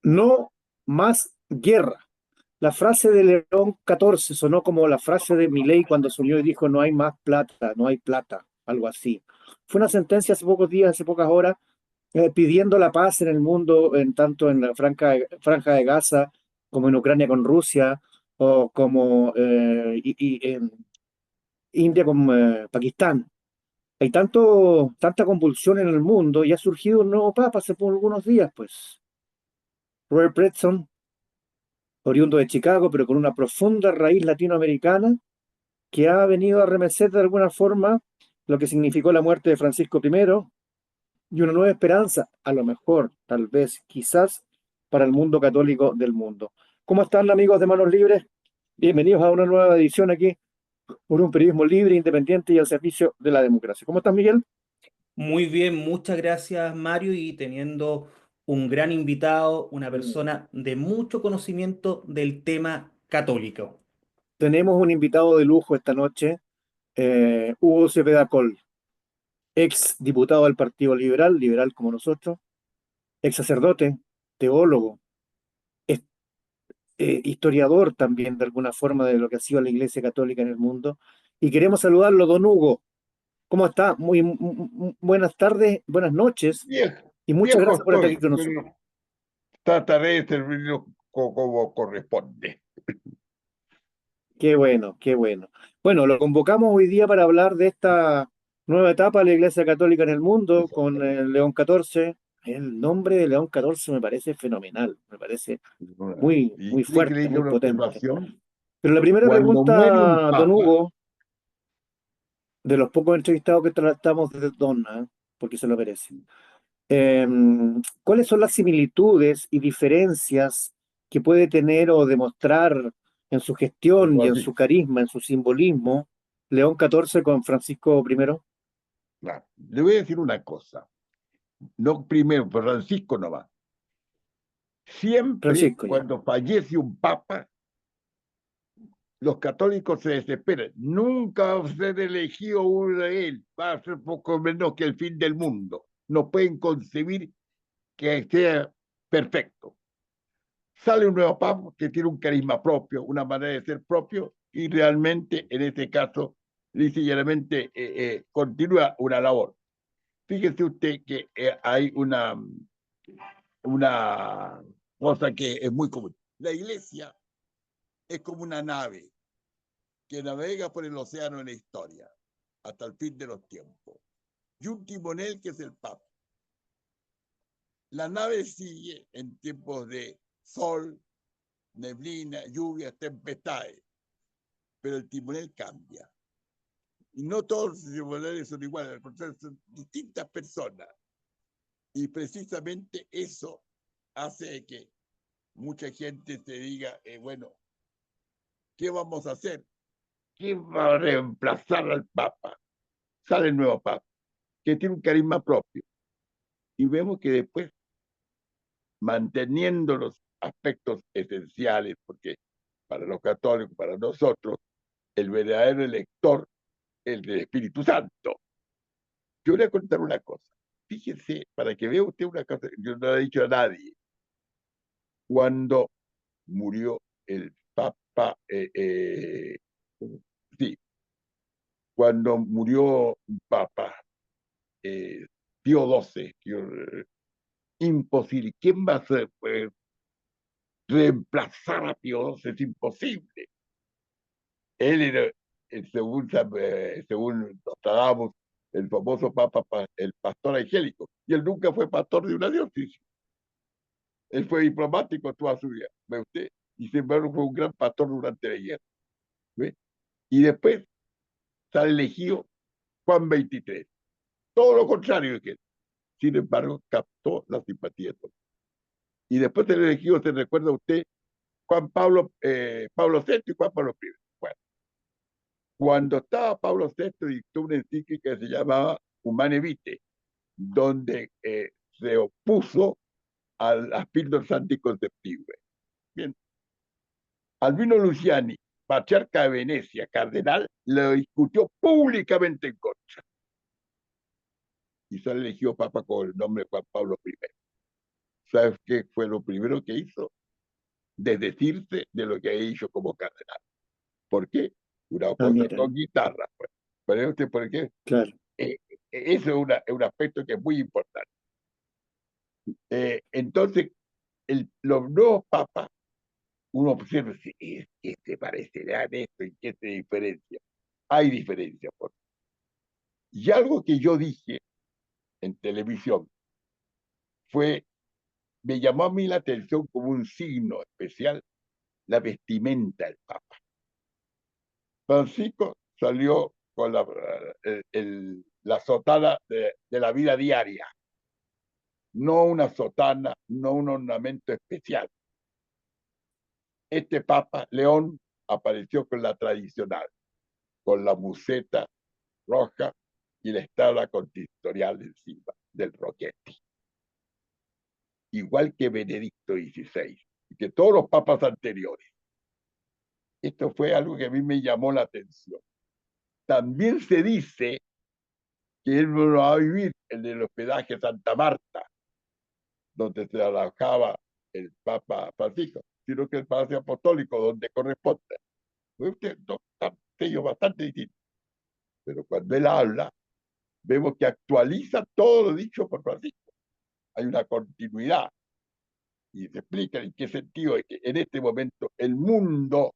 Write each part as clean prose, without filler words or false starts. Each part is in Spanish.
No más guerra. La frase de León XIV sonó como la frase de Milei cuando asumió y dijo no hay más plata, no hay plata, algo así. Fue una sentencia hace pocos días, hace pocas horas, pidiendo la paz en el mundo, en tanto en la franja de Gaza como en Ucrania con Rusia, o como en India con Pakistán. Hay tanta convulsión en el mundo y ha surgido un nuevo papa hace por algunos días, pues. Robert Bretson, oriundo de Chicago, pero con una profunda raíz latinoamericana, que ha venido a remecer de alguna forma lo que significó la muerte de Francisco I y una nueva esperanza, a lo mejor, tal vez, quizás, para el mundo católico del mundo. ¿Cómo están, amigos de Manos Libres? Bienvenidos a una nueva edición aquí por un periodismo libre, independiente y al servicio de la democracia. ¿Cómo estás, Miguel? Muy bien, muchas gracias Mario y teniendo un gran invitado, una persona de mucho conocimiento del tema católico. Tenemos un invitado de lujo esta noche, Hugo Cepeda Coll, ex diputado del Partido Liberal, liberal como nosotros, ex sacerdote, teólogo, es- historiador también de alguna forma de lo que ha sido la Iglesia Católica en el mundo. Y queremos saludarlo, don Hugo. ¿Cómo está? Buenas tardes, buenas noches Viejo, y muchas viejo gracias por estar aquí estoy, con nosotros. pero trataré de servirlo como corresponde. Qué bueno, qué bueno. Bueno, lo convocamos hoy día para hablar de esta nueva etapa de la Iglesia Católica en el mundo con el León XIV. El nombre de León XIV me parece fenomenal, me parece Y muy quiere que le fuerte, diga muy una potente. observación. Pero la primera Cuando muere un pregunta, don papa, Hugo, de los pocos entrevistados que tratamos de Donna, porque se lo merece. Eh, ¿Cuáles son las similitudes y diferencias que puede tener o demostrar en su don gestión y en su Francisco, carisma, en su simbolismo, León XIV con Francisco I? claro, le voy a decir una cosa. No primero, Francisco no va. Siempre Francisco ya. cuando fallece un papa, los católicos se desesperan. Nunca va a ser elegido uno de él. Va a ser poco menos que el fin del mundo. No pueden concebir que sea perfecto. Sale un nuevo papa que tiene un carisma propio, una manera de ser propio, y realmente, en este caso, lisa y llanamente, continúa una labor. Fíjese usted que hay una cosa que es muy común. La iglesia es como una nave que navega por el océano en la historia hasta el fin de los tiempos. Y un timonel que es el papa. La nave sigue en tiempos de sol, neblina, lluvias, tempestades, pero el timonel cambia. Y no todos los timoneles son iguales, son distintas personas. Y precisamente eso hace que mucha gente te diga, bueno, ¿qué vamos a hacer? ¿Quién va a reemplazar al Papa? Sale el nuevo Papa, que tiene un carisma propio. Y vemos que después, manteniendo los aspectos esenciales, porque para los católicos, para nosotros, el verdadero elector es el del Espíritu Santo. Yo voy a contar una cosa. Fíjese, para que vea usted una cosa que yo no le he dicho a nadie. Cuando murió el Papa, sí, cuando murió un Papa, eh, Pío XII, imposible. ¿Quién va a ser, reemplazar a Pío XII? Es imposible. Él era, según Nostradamus, el famoso Papa, el pastor angélico, y él nunca fue pastor de una diócesis. Él fue diplomático toda su vida, ¿ve usted? Y sin embargo fue un gran pastor durante la guerra, ¿ve? Y después sale elegido Juan 23. Todo lo contrario de que él. Sin embargo, captó la simpatía de todos. Y después del elegido se recuerda a usted Pablo VI y Juan Pablo I. Bueno, cuando estaba Pablo VI dictó una encíclica que se llamaba Humane Vitae, donde se opuso a las píldoras anticonceptivas. Bien, Albino Luciani, patriarca de Venecia, cardenal, lo discutió públicamente en contra y se eligió papa con el nombre de Juan Pablo I. ¿Sabes qué fue lo primero que hizo? Desdecirse de lo que ha hecho como cardenal. ¿Por qué? Una Ah, cosa mira, con guitarra, pues. ¿Pero usted por qué? claro. Eh, Eso es un aspecto que es muy importante. Entonces, los nuevos papas, uno observa, ¿qué se parecerá en esto y qué se diferencia? Hay diferencia. Y algo que yo dije en televisión fue, me llamó a mí la atención como un signo especial la vestimenta del Papa. Francisco salió con la sotana de la vida diaria, no una sotana, no un ornamento especial. Este Papa León apareció con la tradicional, con la museta roja y la estada consistorial encima del roquete. Igual que Benedicto XVI y que todos los papas anteriores. Esto fue algo que a mí me llamó la atención. También se dice que él no va a vivir en el hospedaje Santa Marta, donde se alojaba el Papa Francisco, sino que el Palacio Apostólico, donde corresponde. Dos sellos bastante distintos. Pero cuando él habla, vemos que actualiza todo lo dicho por Francisco. Hay una continuidad. Y se explica en qué sentido es que en este momento el mundo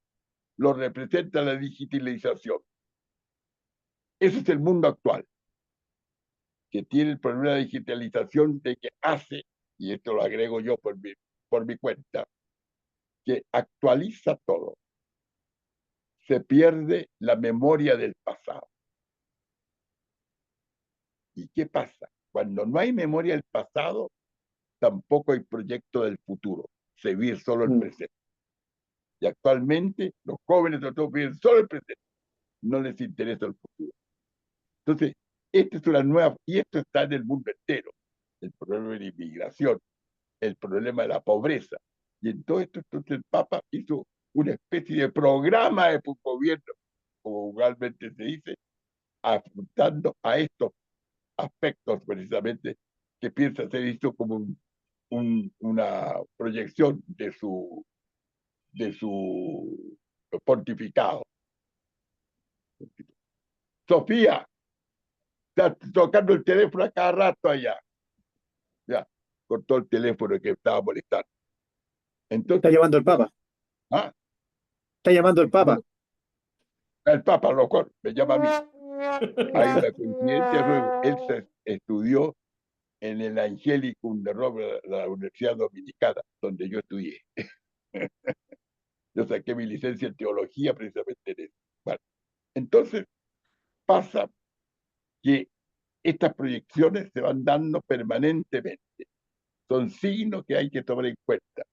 lo representa la digitalización. Ese es el mundo actual, que tiene el problema de digitalización de que hace, y esto lo agrego yo por mi cuenta, que actualiza todo. Se pierde la memoria del pasado. ¿Y qué pasa? Cuando no hay memoria del pasado, tampoco hay proyecto del futuro. Se vive solo el presente. Y actualmente los jóvenes sobre todo viven solo el presente. No les interesa el futuro. Entonces, esta es una nueva, y esto está en el mundo entero. El problema de la inmigración, el problema de la pobreza. Y en todo esto, entonces el Papa hizo una especie de programa de gobierno, como vulgarmente se dice, apuntando a estos aspectos precisamente que piensa ser visto como una proyección de su pontificado. Sofía, está tocando el teléfono a cada rato allá. Ya, cortó el teléfono que estaba molestando. Está Entonces, llamando el Papa. ¿ah? Está llamando el Papa. El Papa loco me llama a mí. Hay una coincidencia luego. Él se estudió en el Angelicum de Roma, la Universidad Dominicana, donde yo estudié. Yo saqué mi licencia en teología precisamente en eso. Bueno, entonces pasa que estas proyecciones se van dando permanentemente. Son signos que hay que tomar en cuenta,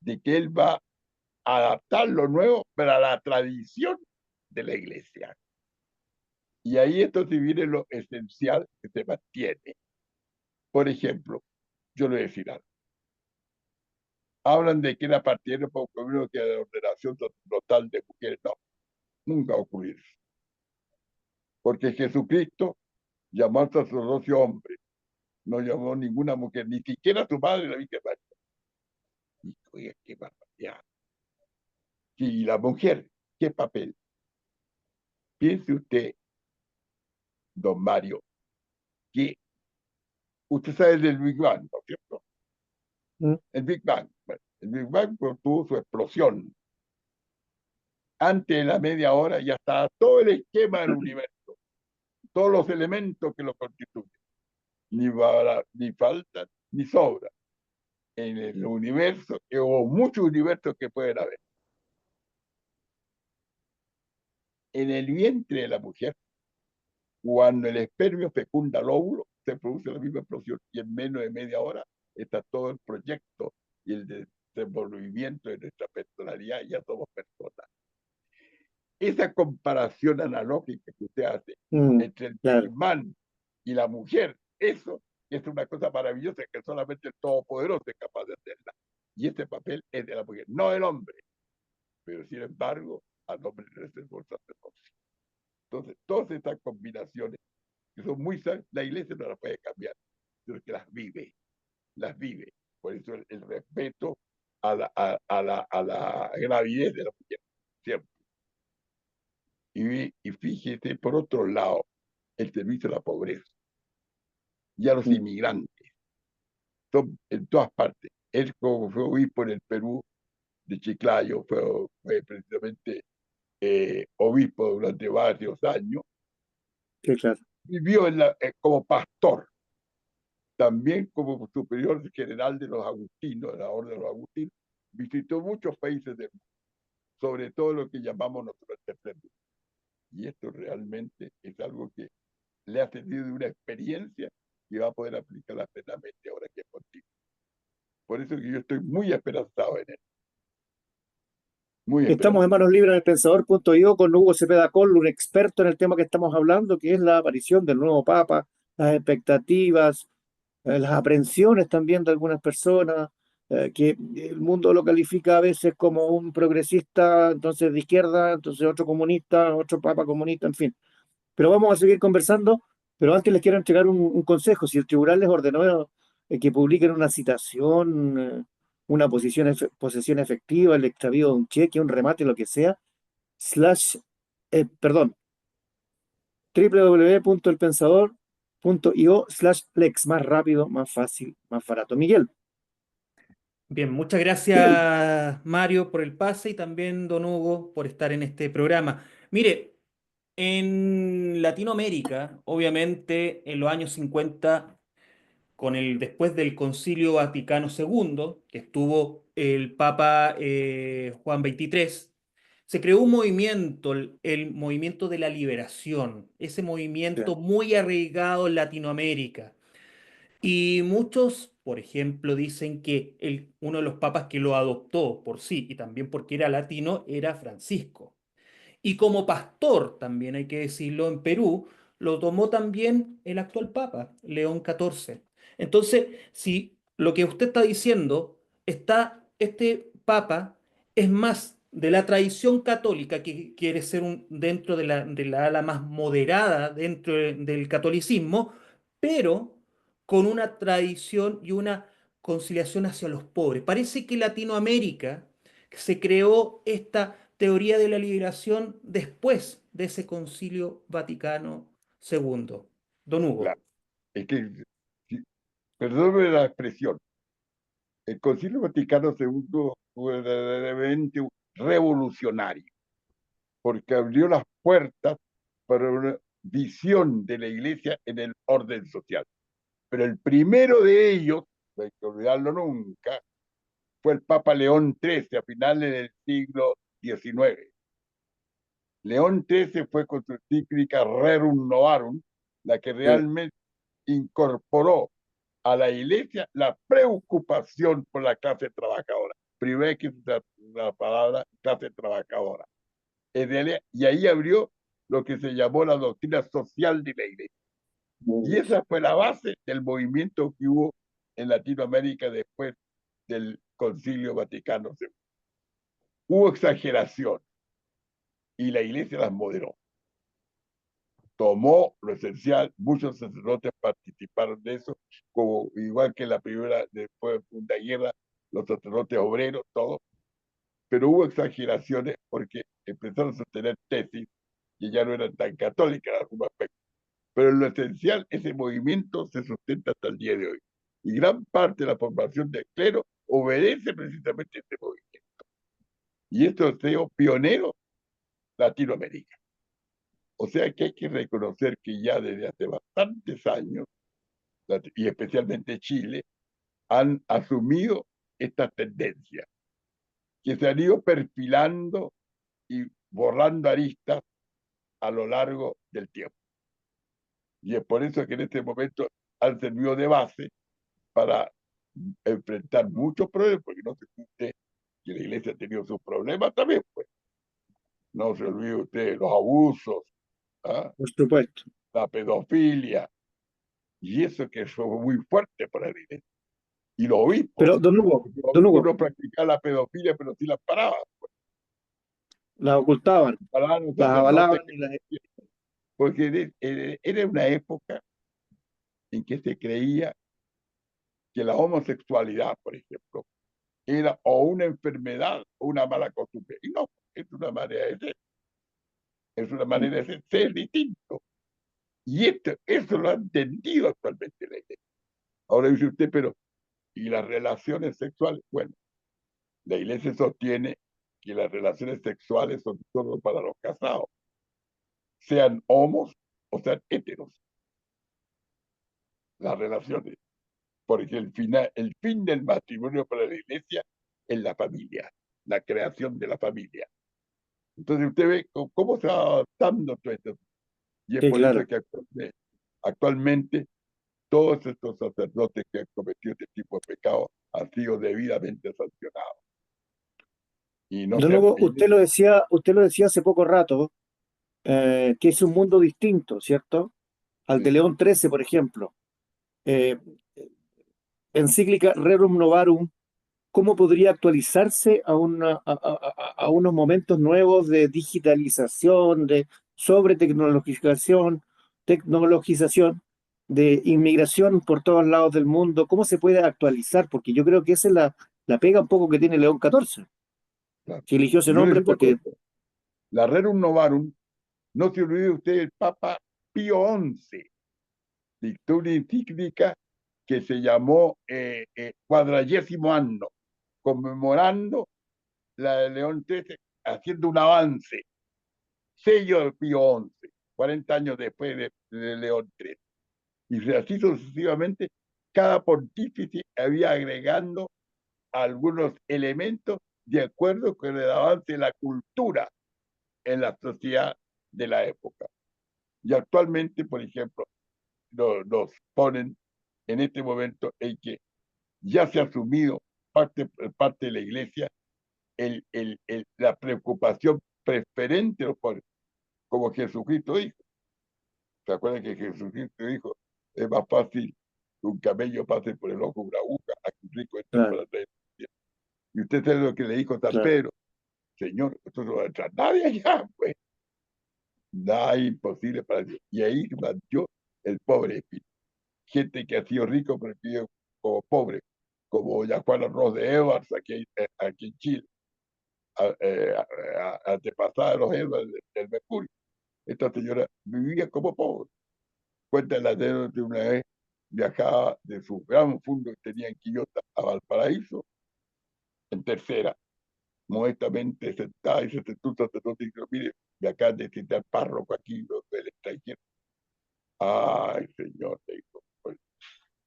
de que él va a adaptar lo nuevo para la tradición de la iglesia. Y ahí entonces viene lo esencial que se mantiene. Por ejemplo, yo le voy a decir algo. Hablan de que era partidario por un que la ordenación total de mujeres. No, nunca va a ocurrir. Porque Jesucristo llamó al sacerdocio hombre, no llamó ninguna mujer, ni siquiera a su madre, la Virgen María. Y, oye, qué barbaridad. Y la mujer, ¿qué papel? Piense usted, don Mario, que usted sabe del Big Bang, ¿no es cierto? Mm. El Big Bang. Bueno, el Big Bang tuvo su explosión. Antes de la media hora ya estaba todo el esquema del universo, todos los elementos que lo constituyen. Ni faltan ni sobran. En el universo, o muchos universos que pueden haber. En el vientre de la mujer, cuando el espermio fecunda el óvulo, se produce la misma explosión y en menos de media hora está todo el proyecto y el desenvolvimiento de nuestra personalidad, ya somos personas. Esa comparación analógica que usted hace entre el Claro. caimán y la mujer, eso es una cosa maravillosa que solamente el Todopoderoso es capaz de hacerla. Y ese papel es de la mujer, no del hombre. Pero sin embargo, al hombre le reservó el sacerdocio. Entonces, todas estas combinaciones que son muy sanas, la iglesia no las puede cambiar, sino que las vive, las vive. Por eso el respeto a la gravidez de la mujer, siempre. Y fíjese, por otro lado, el servicio a la pobreza y a los inmigrantes, en todas partes. Él, como fue obispo en el Perú de Chiclayo, fue precisamente obispo durante varios años, Sí, claro. vivió como pastor, también como superior general de los agustinos, de la orden de los agustinos, visitó muchos países del mundo, sobre todo lo que llamamos nosotros el tercer mundo. Y esto realmente es algo que le ha servido de una experiencia que va a poder aplicarla plenamente ahora que es contigo. Por eso que yo estoy muy esperanzado en él. Muy Estamos en esperanzado. Manos Libres en el Pensador.io con Hugo Cepeda Coll, un experto en el tema que estamos hablando, que es la aparición del nuevo Papa, las expectativas, las aprensiones también de algunas personas, que el mundo lo califica a veces como un progresista, entonces de izquierda, entonces otro comunista, otro Papa comunista, en fin. Pero vamos a seguir conversando, pero antes les quiero entregar un consejo. Si el tribunal les ordenó que publiquen una citación, una posesión efectiva, el extravío de un cheque, un remate, lo que sea, perdón, www.elpensador.io/lex, más rápido, más fácil, más barato. Miguel, Bien, muchas gracias Mario por el pase y también don Hugo por estar en este programa. Mire, en Latinoamérica, obviamente en los años 50, después del Concilio Vaticano II, que estuvo el Papa Juan XXIII, se creó un movimiento, el movimiento de la liberación, ese movimiento muy arraigado en Latinoamérica. Y muchos, por ejemplo, dicen que uno de los papas que lo adoptó por sí y también porque era latino era Francisco. Y como pastor, también hay que decirlo, en Perú, lo tomó también el actual Papa, León XIV. Entonces, si lo que usted está diciendo, este Papa es más de la tradición católica, que quiere ser dentro de la ala más moderada dentro del catolicismo, pero con una tradición y una conciliación hacia los pobres. Parece que Latinoamérica se creó esta teoría de la liberación después de ese Concilio Vaticano II. Don Hugo. Claro. Es que, perdóneme la expresión, el Concilio Vaticano II fue verdaderamente revolucionario, porque abrió las puertas para una visión de la Iglesia en el orden social. Pero el primero de ellos, no hay que olvidarlo nunca, fue el Papa León XIII a finales del siglo XIX. León XIII fue con su encíclica Rerum Novarum la que realmente incorporó a la Iglesia la preocupación por la clase trabajadora. Primero que la palabra clase trabajadora. Y ahí abrió lo que se llamó la doctrina social de la Iglesia. Y esa fue la base del movimiento que hubo en Latinoamérica después del Concilio Vaticano II. Hubo exageración y la Iglesia las moderó. Tomó lo esencial, muchos sacerdotes participaron de eso, como igual que la primera, después de la Segunda Guerra, los sacerdotes obreros, todos, pero hubo exageraciones porque empezaron a sostener tesis que ya no eran tan católicas en algún aspecto. Pero en lo esencial, ese movimiento se sustenta hasta el día de hoy. Y gran parte de la formación del clero obedece precisamente a este movimiento. Y esto es pionero Latinoamérica. O sea que hay que reconocer que ya desde hace bastantes años, y especialmente Chile, han asumido esta tendencia, que se han ido perfilando y borrando aristas a lo largo del tiempo. Y es por eso que en este momento han servido de base para enfrentar muchos problemas, porque no se olvide que la iglesia ha tenido sus problemas también, pues. No se olvide usted los abusos, ¿ah? por supuesto. La pedofilia, y eso que fue muy fuerte para la iglesia. Y los obispos, Pero, don Hugo, los don obispos Hugo, no practicaban la pedofilia, pero sí la paraban. Pues. las ocultaban, Paraban los las sacerdotes, avalaban y las... porque era una época en que se creía que la homosexualidad, por ejemplo, era o una enfermedad o una mala costumbre. Y no, es una manera de ser, es una manera de ser distinto. Y eso lo ha entendido actualmente la iglesia. Ahora dice usted, pero, ¿y las relaciones sexuales? Bueno, la iglesia sostiene que las relaciones sexuales son solo para los casados, sean homos o sean heteros. Las relaciones, porque el fin del matrimonio para la iglesia es la familia, la creación de la familia. Entonces usted ve cómo se va adaptando todo esto. Y es Sí, por eso claro. que actualmente todos estos sacerdotes que han cometido este tipo de pecados han sido debidamente sancionados. Y no Don se han, Hugo, usted lo decía hace poco rato, que es un mundo distinto, ¿cierto? Al de sí, León XIII, por ejemplo. Eh, Encíclica Rerum Novarum, ¿cómo podría actualizarse a unos momentos nuevos de digitalización, de tecnologización, de inmigración por todos lados del mundo? ¿Cómo se puede actualizar? Porque yo creo que esa es la pega un poco que tiene León XIV, claro. que eligió ese Yo le nombre digo una porque, cosa, la Rerum Novarum, no se olvide usted el Papa Pío XI, dictó una encíclica que se llamó Quadragésimo Anno, conmemorando la de León XIII, haciendo un avance, sello de Pío XI, 40 años después de León XIII. Y así sucesivamente, cada pontífice había agregando algunos elementos de acuerdo con el avance de la cultura en la sociedad de la época. Y actualmente, por ejemplo, nos ponen en este momento en que ya se ha asumido parte de la iglesia la preocupación preferente de los pobres, como Jesucristo dijo. ¿Se acuerdan que Jesucristo dijo, es más fácil que un camello pase por el ojo de una aguja a que un rico entre por claro, la red? Y usted sabe lo que le dijo San claro, Pedro, Señor, esto no va a entrar nadie allá, pues. Nada imposible para Dios. Y ahí nació el pobre espíritu. Gente que ha sido rico, pero que vive como pobre, como doña Juana Ros de Evans, aquí en Chile, antepasada de los Edwards del Mercurio. Esta señora vivía como pobre. Cuenta la anécdota de una vez viajaba de su gran fondo que tenía en Quillota a Valparaíso, en tercera, modestamente sentada, y se sentó un sacerdote y dijo, mire, me acaban de citar párroco aquí del extranjero. Ay, señor, le dijo, pues,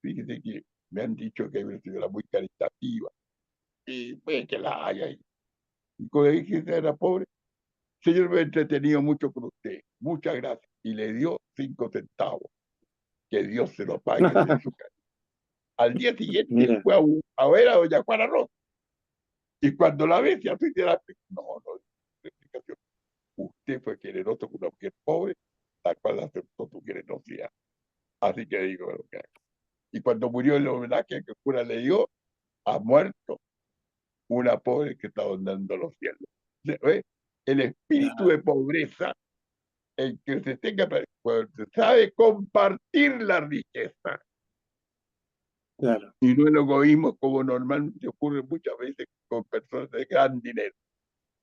fíjese que me han dicho que hay una señora muy caritativa, y pues que la haya. Y cuando dije que era pobre, señor, me he entretenido mucho con usted, muchas gracias, y le dio 5 centavos, que Dios se lo pague de su casa. Al día siguiente mira, fue a ver a doña Juana Rosa, y cuando la ve, se hace de la no, no, explicación. Usted fue generoso con una mujer pobre, la cual aceptó tu generosidad. Así que digo, bueno, y cuando murió el homenaje que el cura le dio, ha muerto una pobre que está donando los cielos. ¿Ve? El espíritu ah, de pobreza, el que se tenga, cuando se sabe compartir la riqueza claro, y no el egoísmo, como normalmente ocurre muchas veces con personas de gran dinero,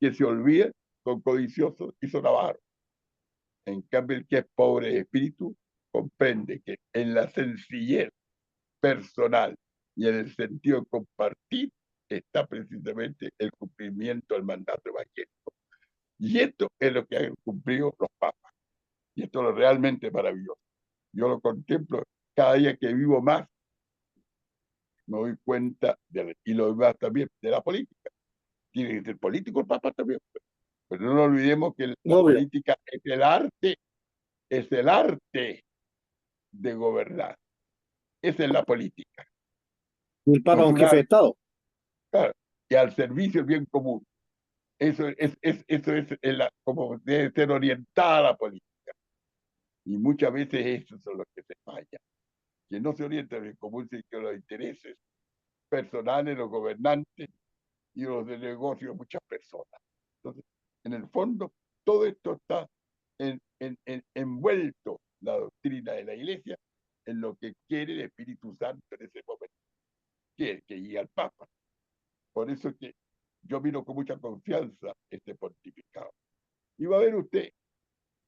que se olvidan, son codiciosos y son avaros. En cambio, el que es pobre de espíritu comprende que en la sencillez personal y en el sentido de compartir está precisamente el cumplimiento del mandato evangélico. Y esto es lo que han cumplido los papas. Y esto es lo realmente maravilloso. Yo lo contemplo cada día que vivo más, me doy cuenta, y lo demás también, de la política. Tiene que ser político el papa también. Pero no nos olvidemos que la obvio. política es el arte de gobernar. Esa es la política. Y el No Papa es es un un jefe de arte, Estado. claro, y al servicio del bien común. Eso es como debe ser orientada la política. Y muchas veces eso son los que se falla. Que no se orienta el bien común, sino que los intereses personales, los gobernantes y los de negocio de muchas personas. Entonces, en el fondo, todo esto está envuelto, la doctrina de la iglesia, en lo que quiere el Espíritu Santo en ese momento. que guía al Papa. Por eso que yo miro con mucha confianza este pontificado. Y va a ver usted,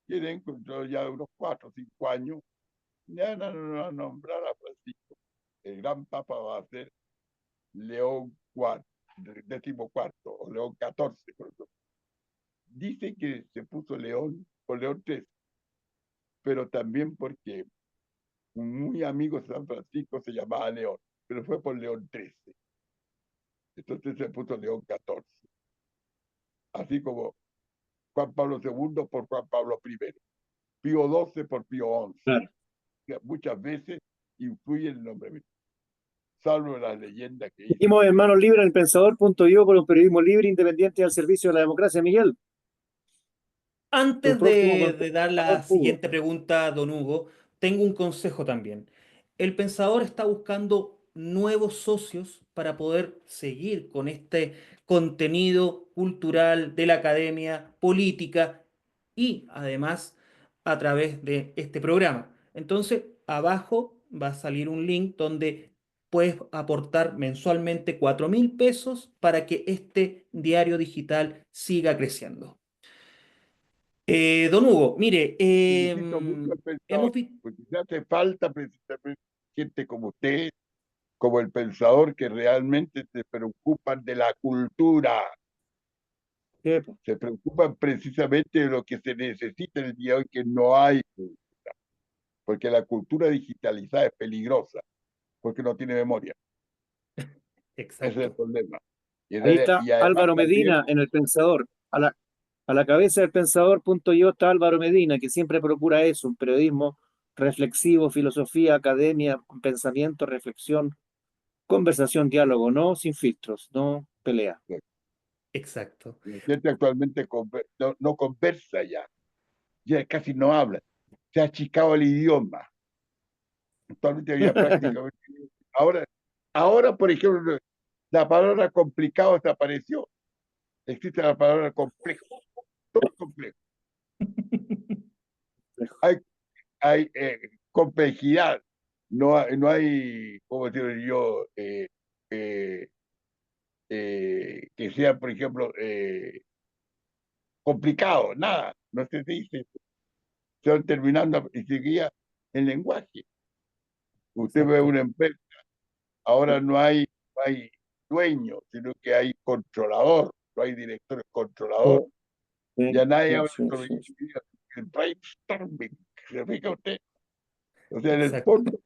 tienen dentro ya de unos 4 o 5 años, ya van a nombrar a Francisco. El gran Papa va a ser León IV, decimocuarto, o León XIV. Dice que se puso León por León XIII, pero también porque un muy amigo de San Francisco se llamaba León, pero fue por León XIII. Entonces se puso León XIV. Así como Juan Pablo II por Juan Pablo I, Pío XII por Pío XI. Claro. Muchas veces influye el nombre, salvo las leyendas que dicen. Seguimos en Manos Libres en el Pensador.io con un periodismo libre, independiente y al servicio de la democracia. Miguel, tu Antes próximo de dar la contestador, Hugo. siguiente pregunta, don Hugo, tengo un consejo también. El Pensador está buscando nuevos socios para poder seguir con este contenido cultural de la academia, política y además a través de este programa. Entonces, abajo va a salir un link donde puedes aportar mensualmente 4.000 pesos para que este diario digital siga creciendo. Don Hugo, mire, Felicito mucho al pensador, hemos visto... porque le hace falta precisamente gente como usted, como el pensador, que realmente se preocupan de la cultura, Sí, po. se preocupan precisamente de lo que se necesita en el día de hoy, que no hay, porque la cultura digitalizada es peligrosa, porque no tiene memoria. Ese es el Exacto. problema. Ahí está Y además Álvaro también, Medina en el Pensador. A la cabeza del Pensador.io está Álvaro Medina, que siempre procura eso, un periodismo reflexivo, filosofía, academia, pensamiento, reflexión, conversación, diálogo, no sin filtros, no pelea. Exacto. la gente actualmente no conversa ya casi no habla, se ha achicado el idioma. Actualmente había prácticamente. Ahora, por ejemplo, la palabra complicado desapareció. Existe la palabra complejo, todo es complejo. Hay, hay complejidad, no hay, ¿cómo decirlo yo? Eh, que sea, por ejemplo, complicado, nada, no se dice. Se van terminando y seguía el lenguaje. Usted ve Exacto. una empresa, ahora no hay dueño, sino que hay controlador, no hay director controlador. Sí, Ya nadie sí, habla sí, sobre sí. el brainstorming. ¿Se fija usted? O sea, en el Exacto. fondo,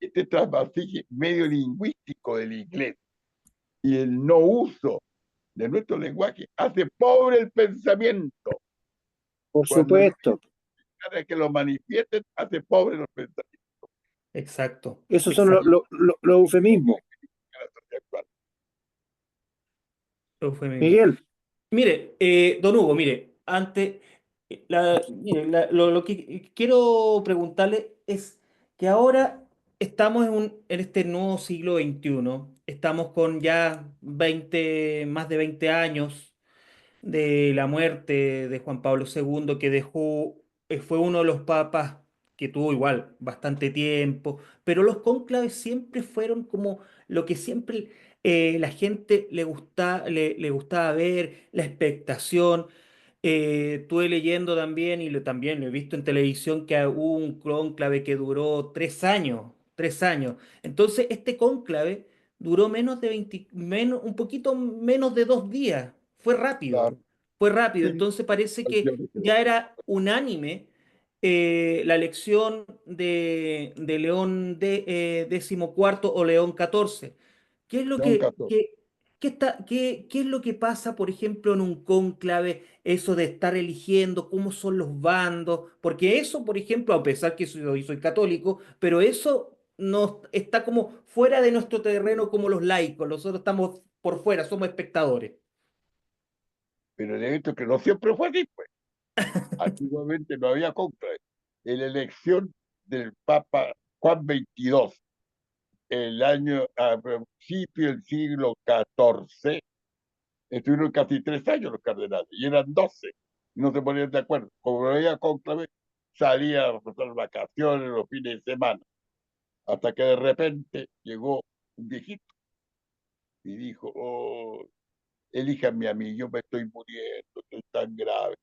este trasvasije medio lingüístico del inglés y el no uso de nuestro lenguaje hace pobre el pensamiento. Por Cuando no supuesto. hay nada que lo manifiesten, hace pobre los pensamientos. Exacto. Esos son Exacto. los eufemismos. En la sociedad actual. Fue mismo. Miguel, Mire, don Hugo, mire, antes, mire, lo que quiero preguntarle es que ahora estamos en este nuevo siglo XXI, estamos con ya 20, más de 20 años de la muerte de Juan Pablo II, que dejó, fue uno de los papas que tuvo igual bastante tiempo, pero los cónclaves siempre fueron como lo que siempre la gente le gustaba ver, la expectación. Estuve leyendo también, también lo he visto en televisión, que hubo un cónclave que duró 3 años, 3 años. Entonces, este cónclave duró menos de 20, un poquito menos de 2 días. Fue rápido, Claro, fue rápido. sí, Entonces parece yo que creo. ya era unánime la elección de León XIV o León XIV. ¿Qué es lo León 14. qué es lo que pasa, por ejemplo, en un cónclave, eso de estar eligiendo cómo son los bandos? Porque eso, por ejemplo, a pesar que soy católico, pero eso no está como fuera de nuestro terreno como los laicos. Nosotros estamos por fuera, somos espectadores. Pero de hecho que no siempre fue así, pues. Antiguamente no había cónclave. En la elección del Papa Juan XXII, el año a principio del siglo XIV, estuvieron casi 3 años los cardenales, y eran 12, y no se ponían de acuerdo. Como no había cónclave, salía a pasar vacaciones los fines de semana, hasta que de repente llegó un viejito y dijo, oh, elíjanme a mí, yo me estoy muriendo, estoy tan grave.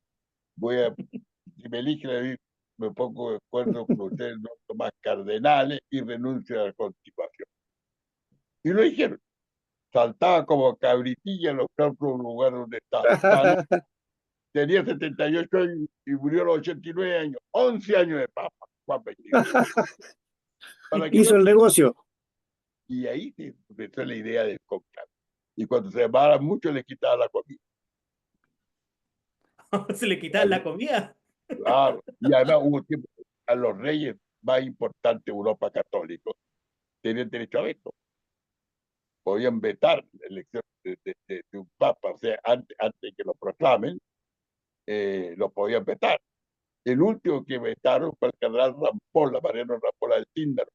Si me eligen, me pongo de acuerdo con ustedes, no más cardenales y renuncio a la constitución. Y lo dijeron. Saltaba como cabritilla en los campos lugares donde estaba. Tenía 78 años y murió a los 89 años. 11 años de papa, Juan 22. Para que Hizo el negocio. Y ahí se empezó la idea del cónclave. Y cuando se llamaba mucho, le quitaba la comida. Se le quitaba la comida. Claro. Y además hubo tiempo, a los reyes más importantes de Europa católicos tenían derecho a veto. Podían vetar la elección de un papa, o sea, antes que lo proclamen, lo podían vetar. El último que vetaron fue el cardenal Rampolla, Mariano Rampolla del Tíndaro,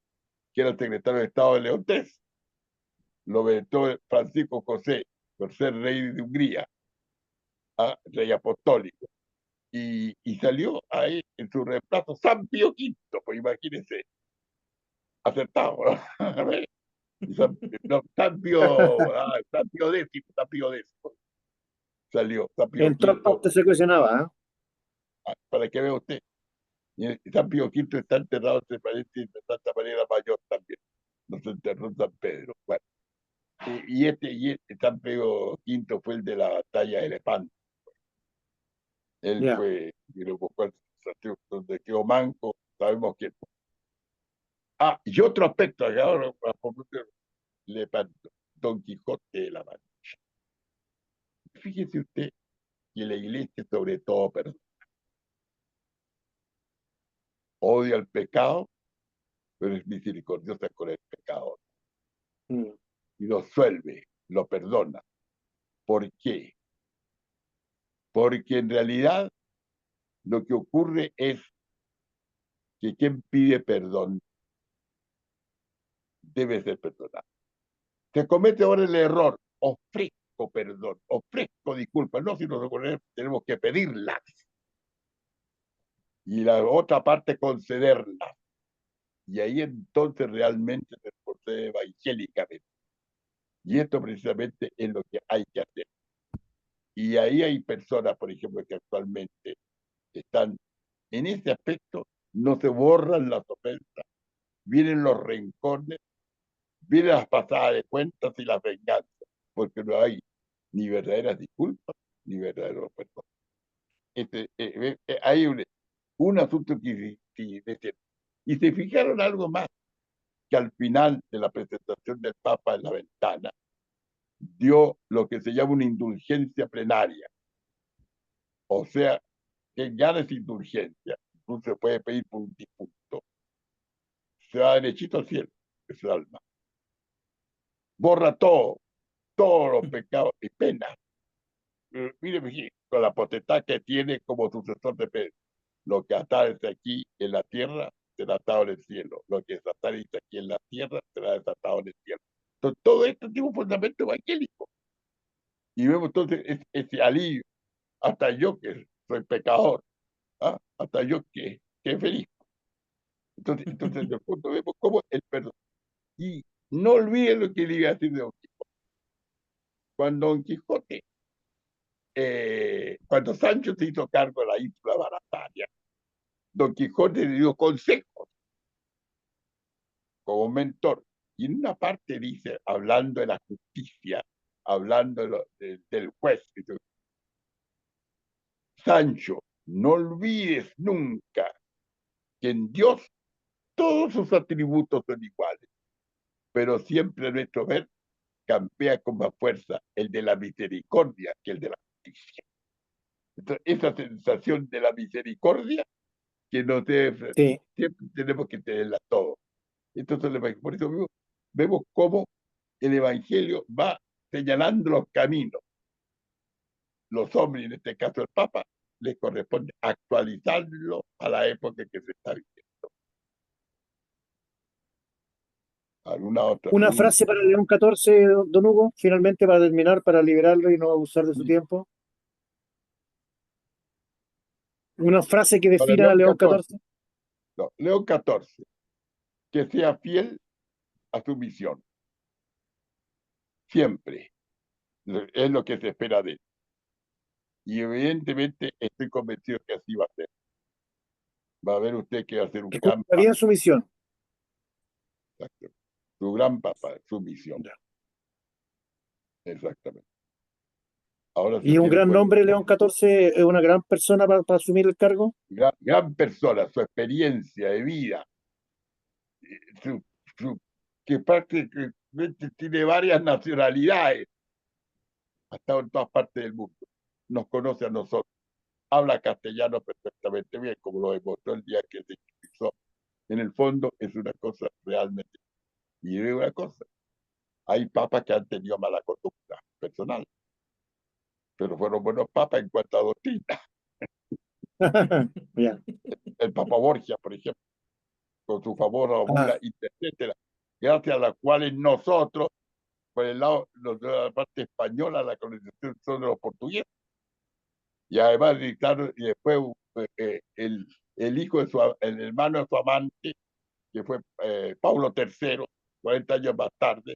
que era el secretario de Estado de León III. Lo vetó Francisco José por ser rey de Hungría, rey apostólico. Y salió ahí en su reemplazo San Pío V, pues imagínense, acertado, ¿no? San Pío X salió, San Pío En todas V, partes se cuestionaba, para que vea usted. Y San Pío V está enterrado entre paréntesis de Santa María la Mayor también. No se enterró en San Pedro. Bueno, y San Pío V fue el de la batalla de Lepanto. Él ya. fue, y lo buscó donde quedó manco, sabemos quién. Y otro aspecto, ahora Lepanto, Don Quijote de la Mancha. Fíjese usted que la iglesia, sobre todo, odia el pecado, pero es misericordiosa con el pecador. Mm. Y lo suelve, lo perdona. ¿Por qué? Porque en realidad lo que ocurre es que quien pide perdón debe ser perdonado. Se comete ahora el error, ofrezco perdón, ofrezco disculpas, no, si nos tenemos que pedirlas. Y la otra parte concederlas. Y ahí entonces realmente se procede evangélicamente. Y esto precisamente es lo que hay que hacer. Y ahí hay personas, por ejemplo, que actualmente están en ese aspecto, no se borran las ofensas, vienen los rencores, vienen las pasadas de cuentas y las venganzas, porque no hay ni verdaderas disculpas ni verdaderos perdón. Hay un asunto que y se fijaron algo más, que al final de la presentación del Papa en la ventana, dio lo que se llama una indulgencia plenaria. O sea, que gana esa indulgencia, incluso se puede pedir por un difunto, se va derechito al cielo, es el alma. Borra todos los pecados y penas. Mire, con la potestad que tiene como sucesor de Pedro, lo que atares aquí en la tierra será atado en el cielo, lo que atares aquí en la tierra será desatado en el cielo. Entonces, todo esto tiene un fundamento evangélico. Y vemos entonces ese alivio, hasta yo que soy pecador, hasta yo que feliz. Entonces, en el fondo vemos cómo el perdón. Y no olviden lo que le iba a decir de Don Quijote. Cuando Don Quijote, cuando Sancho se hizo cargo de la isla Barataria, Don Quijote le dio consejos como mentor. Y en una parte dice, hablando de la justicia, hablando del juez, dice, Sancho, no olvides nunca que en Dios todos sus atributos son iguales, pero siempre nuestro ver campea con más fuerza el de la misericordia que el de la justicia. Entonces, esa sensación de la misericordia que nos debe, Sí. siempre tenemos que tenerla todo. Entonces, por eso vemos cómo el Evangelio va señalando los caminos. Los hombres, en este caso el Papa, les corresponde actualizarlo a la época que se está viviendo. ¿Alguna otra Una pregunta? frase para León XIV, don Hugo, finalmente para terminar, para liberarlo y no abusar de su tiempo. Una frase que Para defina a León León XIV, XIV. no, León XIV, que sea fiel a su misión. siempre. Es lo que se espera de él. Y evidentemente estoy convencido que así va a ser. Va a ver usted que va a ser un Que gran cumpla bien su misión. Exacto. Su gran papá, su misión. Ya. Exactamente. Ahora Y se un tiene gran pues, nombre, León 14, es una gran persona para asumir el cargo. gran persona, su experiencia de vida, su, su- que prácticamente tiene varias nacionalidades, ha estado en todas partes del mundo, nos conoce a nosotros, habla castellano perfectamente bien, como lo demostró el día que se hizo. En el fondo es una cosa realmente. Y digo una cosa, hay papas que han tenido mala conducta personal, pero fueron buenos papas en cuanto a doctrina. Ya. El Papa Borgia, por ejemplo, con su famosa Ah, bula, etcétera, gracias a las cuales nosotros, por el lado de la parte española, la colonización son de los portugueses, y además dictaron, y después el hijo de el hermano de su amante, que fue Pablo III, 40 años más tarde,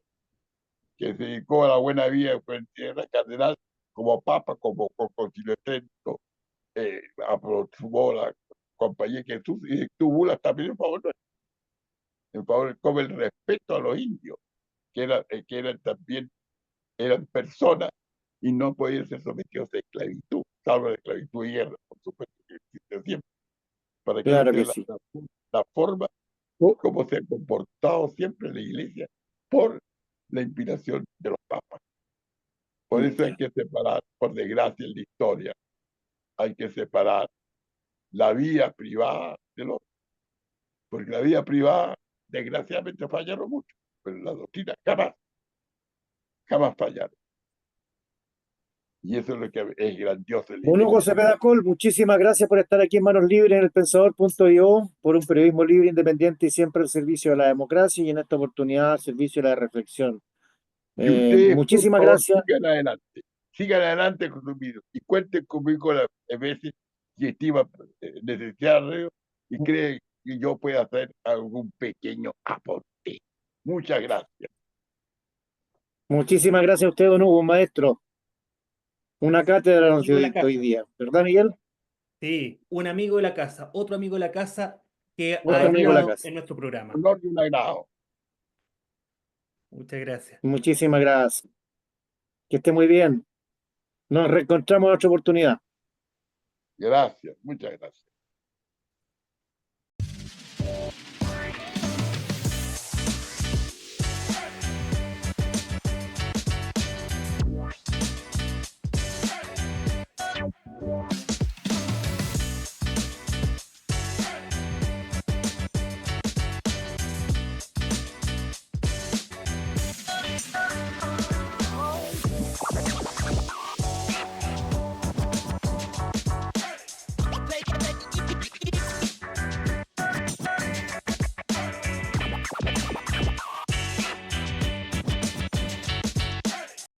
que se dedicó a la buena vida, era cardenal, como papa, como con Concilio Trento, aprobó la compañía que y tu bula también en favor como el respeto a los indios, que eran también, eran personas y no podían ser sometidos a esclavitud, salvo la esclavitud y guerra, por supuesto que existe siempre, para que claro usted que la, sí. la forma Oh, como se ha comportado siempre la iglesia por la inspiración de los papas. Por eso hay ya. que separar, por desgracia en la historia, hay que separar la vida privada de los, porque la vida privada, desgraciadamente, fallaron mucho, pero la doctrina jamás, jamás fallaron. Y eso es lo que es grandioso en la Don Hugo iglesia. Cepeda Col, muchísimas gracias por estar aquí en Manos Libres en el Pensador.io, por un periodismo libre, independiente y siempre al servicio de la democracia y en esta oportunidad al servicio de la reflexión. Y ustedes, por Muchísimas favor, gracias. sigan adelante con sus videos y cuenten conmigo las veces si estima necesario y cree que yo pueda hacer algún pequeño aporte. Muchas gracias. Muchísimas gracias a usted, don Hugo, maestro. Una cátedra nos Amigo dio de la hoy casa. día, ¿verdad, Miguel? Sí, un amigo de la casa, otro amigo de la casa que ha Otro Para mí amigo es de la estado casa. en nuestro programa. un honor y un agrado. Muchas gracias. Muchísimas gracias. Que esté muy bien. Nos reencontramos en otra oportunidad. Gracias, muchas gracias.